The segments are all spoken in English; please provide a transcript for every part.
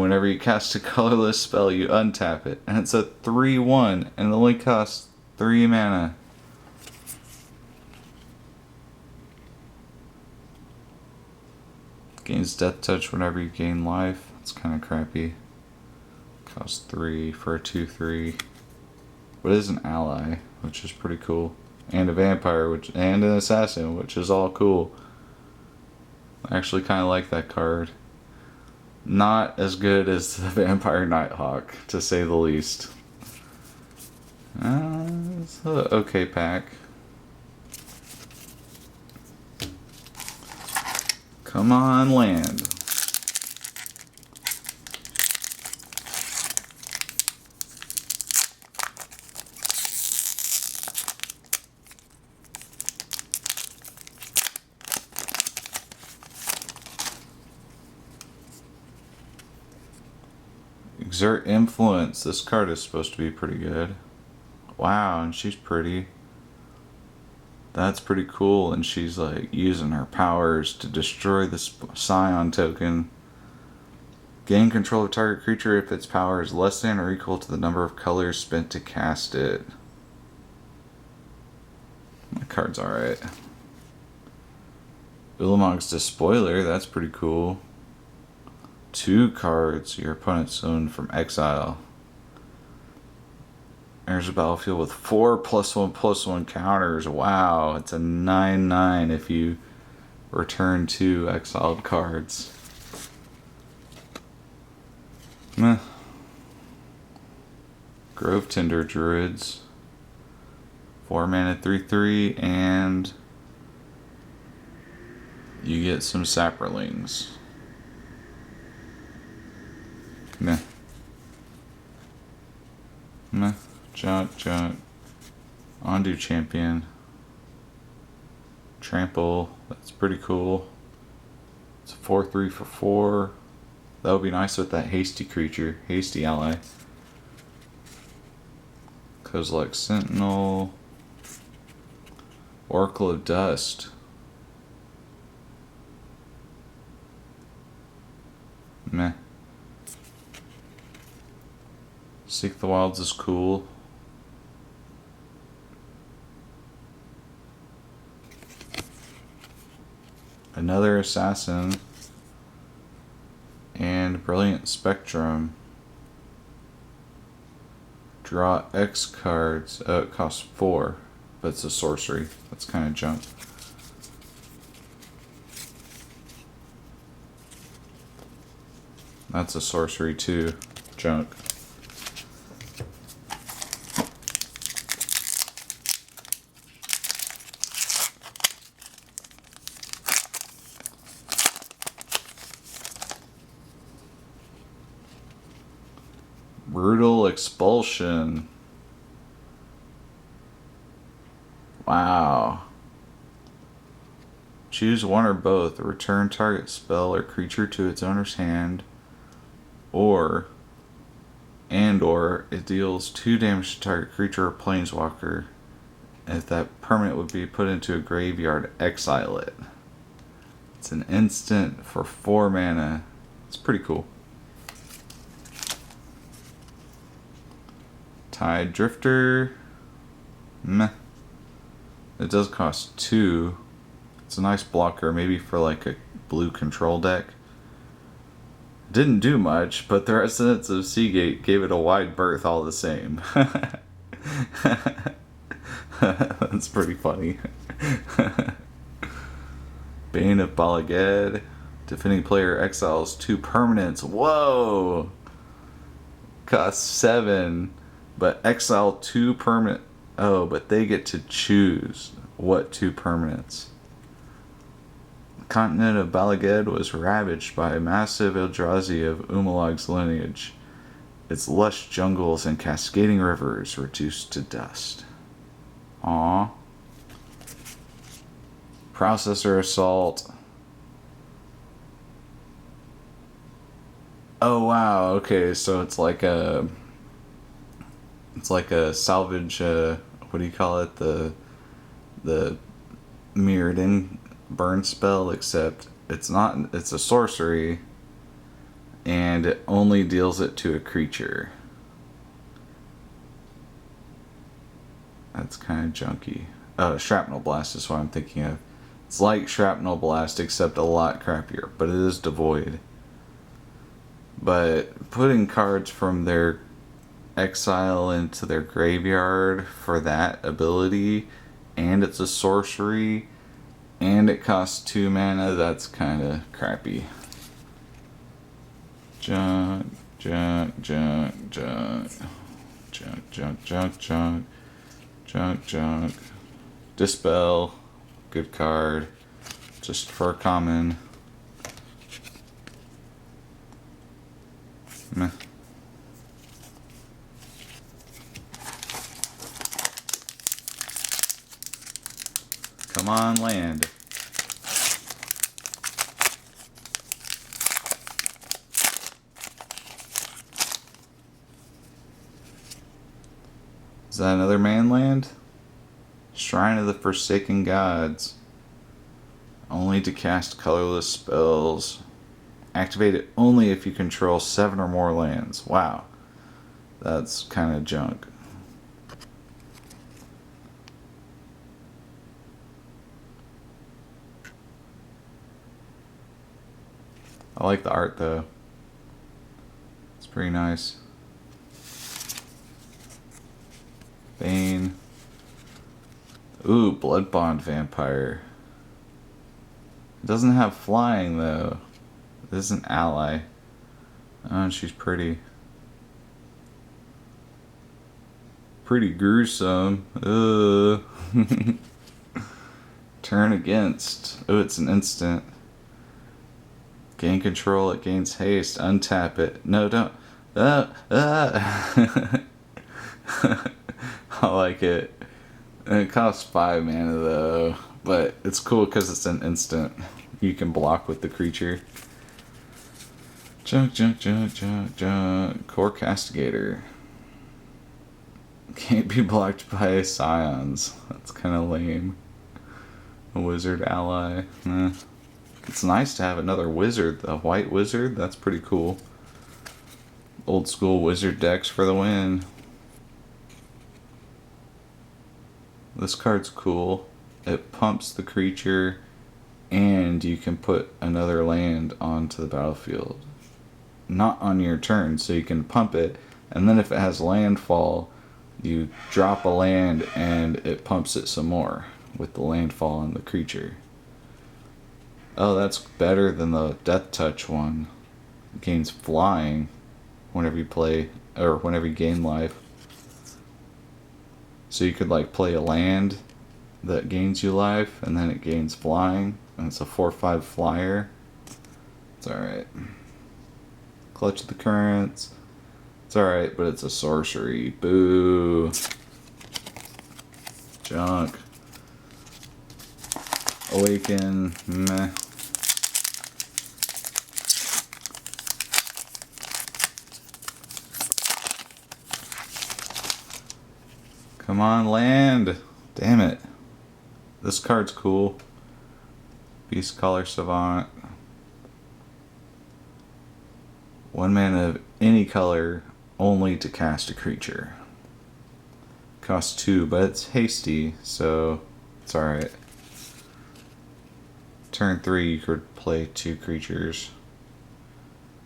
whenever you cast a colorless spell, you untap it. And it's a 3/1, and it only costs 3 mana. Gains Death Touch whenever you gain life. It's kind of crappy. Costs 3 for a 2/3. But it is an ally, which is pretty cool. And a vampire, and an assassin, which is all cool. I actually kind of like that card. Not as good as the Vampire Nighthawk, to say the least. It's an okay pack. Come on, land. Exert Influence. This card is supposed to be pretty good. Wow, and she's pretty. That's pretty cool, and she's like using her powers to destroy the Scion token. Gain control of target creature if its power is less than or equal to the number of colors spent to cast it. My card's alright. Ulamog's Despoiler, that's pretty cool. 2 cards your opponent's own from exile. There's a battlefield with 4 +1/+1 counters. Wow, it's a 9/9 if you return 2 exiled cards. Meh. Grove Tender Druids. 4 mana 3/3, and you get some Saprolings. Meh. Meh. Junk. Ondu Champion. Trample. That's pretty cool. It's a 4/3 for 4. That would be nice with that hasty creature. Hasty ally. Kozilek Sentinel. Oracle of Dust. Meh. Seek the Wilds is cool. Another Assassin. And Brilliant Spectrum. Draw X cards. It costs 4, but it's a sorcery. That's kind of junk. That's a sorcery too. Junk. Brutal Expulsion. Wow. Choose one or both. Return target spell or creature to its owner's hand. Or it deals 2 damage to target creature or planeswalker. If that permanent would be put into a graveyard, exile it. It's an instant for 4 mana. It's pretty cool. Tide Drifter. Meh. It does cost 2. It's a nice blocker, maybe for like a blue control deck. Didn't do much, but the Residents of Seagate gave it a wide berth all the same. That's pretty funny. Bane of Balaged. Defending player exiles 2 permanents. Whoa! Costs 7. But exile 2 permanent. Oh, but they get to choose what 2 permanents. The continent of Balaged was ravaged by a massive Eldrazi of Umalog's lineage. Its lush jungles and cascading rivers reduced to dust. Aww. Processor Assault. Oh wow, okay, so it's like a salvage, what do you call it? The mirrored in burn spell, except it's not, it's a sorcery, and it only deals it to a creature. That's kind of junky. Shrapnel Blast is what I'm thinking of. It's like Shrapnel Blast, except a lot crappier, but it is devoid. But putting cards from their exile into their graveyard for that ability, and it's a sorcery, and it costs 2 mana, that's kind of crappy. Junk, junk, junk, junk. Junk, junk, junk, junk. Junk, junk. Dispel. Good card. Just for a common. Meh. Come on, land. Is that another manland? Shrine of the Forsaken Gods. Only to cast colorless spells. Activate it only if you control 7 or more lands. Wow. That's kind of junk. I like the art though. It's pretty nice. Bane. Ooh, Blood Bond Vampire. It doesn't have flying though. This is an ally. Oh, she's pretty. Pretty gruesome. Turn against. Oh, it's an instant. Gain control, it gains haste. Untap it. No, don't. I like it. And it costs 5 mana though. But it's cool because it's an instant. You can block with the creature. Junk, junk, junk, junk, junk. Core Castigator. Can't be blocked by Scions. That's kind of lame. A wizard ally. It's nice to have another wizard. The white wizard. That's pretty cool. Old school wizard decks for the win. This card's cool. It pumps the creature, and you can put another land onto the battlefield. Not on your turn, so you can pump it, and then if it has landfall, you drop a land and it pumps it some more with the landfall on the creature. Oh, that's better than the Death Touch one. It gains flying whenever you play, or whenever you gain life. So you could like play a land that gains you life, and then it gains flying, and it's a 4/5 flyer. It's alright. Clutch the Currents. It's alright, but it's a sorcery. Boo. Junk. Awaken. Meh. Come on, land. Damn it. This card's cool. Beast Collar Savant. 1 mana of any color, only to cast a creature. Costs 2, but it's hasty, so it's alright. Turn 3, you could play 2 creatures.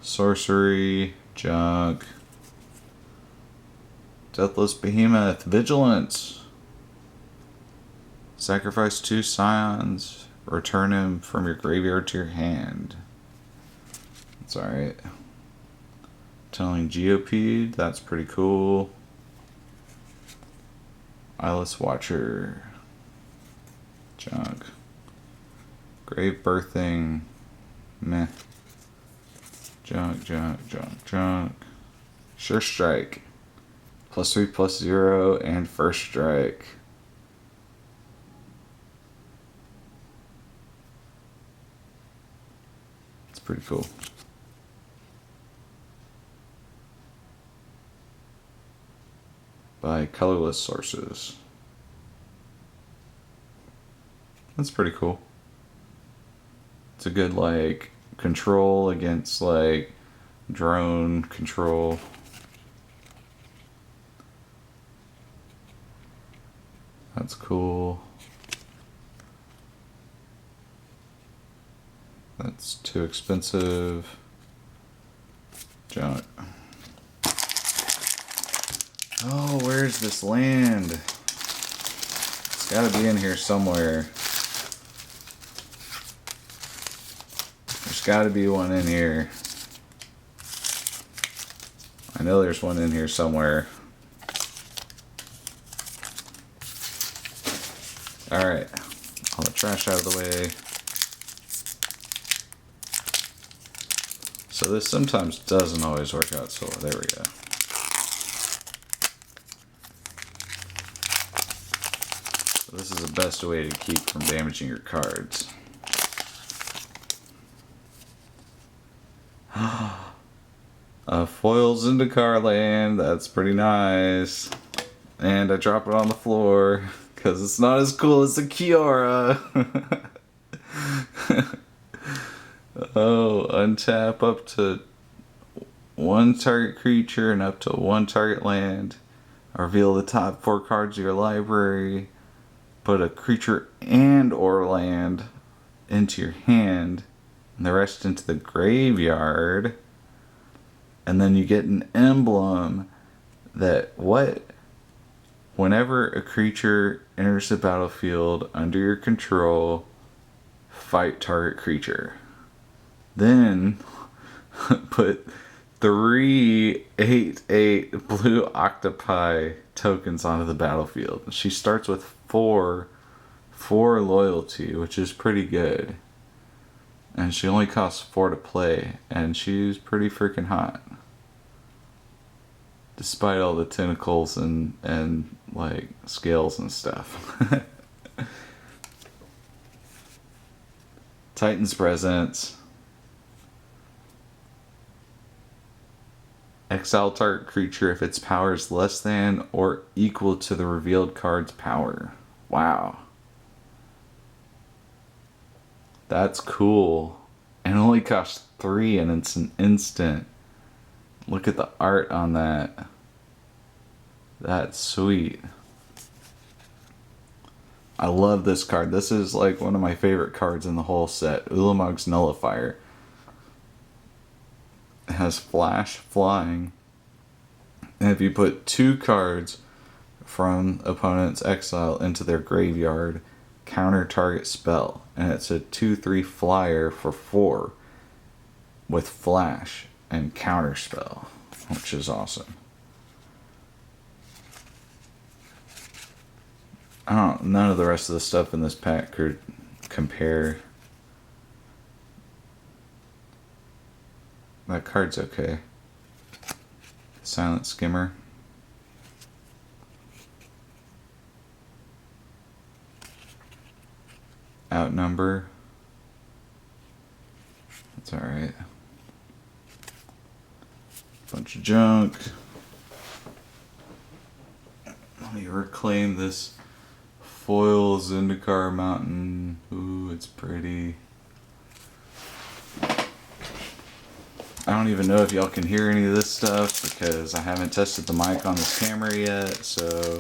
Sorcery, junk. Deathless Behemoth, Vigilance. Sacrifice 2 Scions. Return him from your graveyard to your hand. It's alright. Telling Geopede, that's pretty cool. Eyeless Watcher. Junk. Grave Birthing. Meh. Junk, junk, junk, junk. Sure Strike. +3/+0 and First Strike. It's pretty cool. By colorless sources. That's pretty cool. It's a good like control against like drone control. That's cool. That's too expensive. Junk. Oh, where's this land? It's gotta be in here somewhere. There's gotta be one in here. I know there's one in here somewhere. Alright, all the trash out of the way. So this sometimes doesn't always work out, so there we go. So this is the best way to keep from damaging your cards. A foil Zendikar land, that's pretty nice. And I drop it on the floor, because it's not as cool as the Kiora. Oh, untap up to one target creature and up to one target land. Reveal the top 4 cards of your library. Put a creature and or land into your hand, and the rest into the graveyard. And then you get an emblem that whenever a creature enters the battlefield under your control, fight target creature. Then put 3 8/8 blue octopi tokens onto the battlefield. She starts with 4 loyalty, which is pretty good. And she only costs 4 to play, and she's pretty freaking hot. Despite all the tentacles and like scales and stuff. Titan's Presence. Exile target creature if its power is less than or equal to the revealed card's power. Wow. That's cool. And it only costs 3 and it's an instant. Look at the art on that. That's sweet. I love this card. This is like one of my favorite cards in the whole set. Ulamog's Nullifier. It has flash, flying. And if you put 2 cards from opponent's exile into their graveyard, counter target spell. And it's a 2/3 flyer for 4 with flash and counter spell, which is awesome. None of the rest of the stuff in this pack could compare. That card's okay. Silent Skimmer. Outnumber. That's alright. Bunch of junk. Let me reclaim this foil Zendikar mountain. Ooh, it's pretty. I don't even know if y'all can hear any of this stuff because I haven't tested the mic on this camera yet, so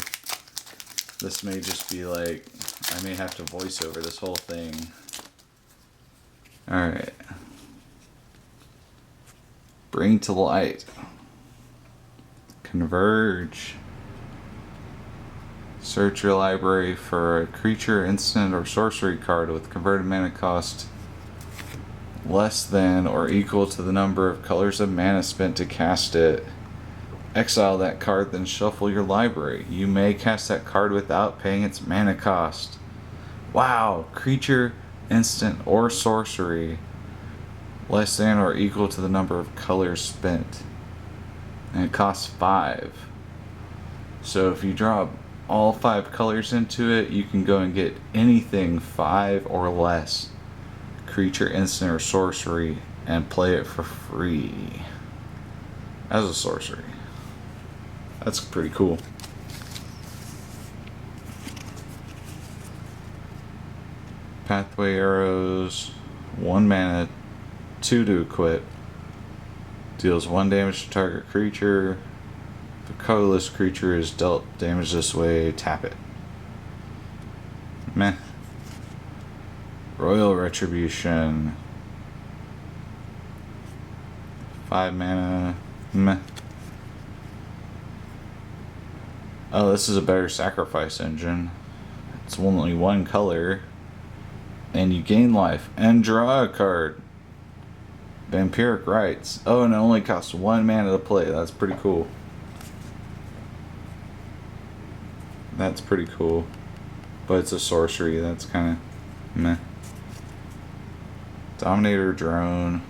this may just be like, I may have to voice over this whole thing. Alright. Bring to light. Converge. Search your library for a creature, instant, or sorcery card with converted mana cost less than or equal to the number of colors of mana spent to cast it. Exile that card, then shuffle your library. You may cast that card without paying its mana cost. Wow! Creature, instant, or sorcery less than or equal to the number of colors spent. And it costs 5. So if you drop all 5 colors into it, you can go and get anything 5 or less. Creature, instant, or sorcery, and play it for free as a sorcery. That's pretty cool. Pathway arrows, 1 mana, 2 to equip. Deals 1 damage to target creature. If a colorless creature is dealt damage this way, tap it. Meh. Royal Retribution. 5 mana. Meh. Oh, this is a better sacrifice engine. It's only 1 color. And you gain life and draw a card. Vampiric Rites. Oh, and it only costs 1 mana to play. That's pretty cool. That's pretty cool. But it's a sorcery. That's kind of meh. Dominator Drone.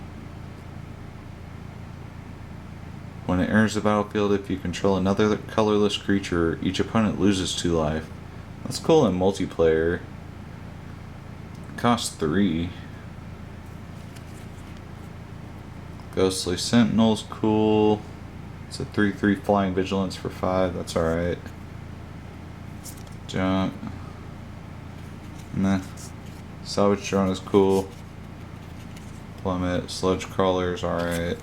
When it enters the battlefield, if you control another colorless creature, each opponent loses 2 life. That's cool in multiplayer. Costs 3. Ghostly Sentinel's cool. It's a 3/3 flying vigilance for 5. That's alright. Jump. Meh. Salvage drone is cool. Plummet. Sludge crawler's alright.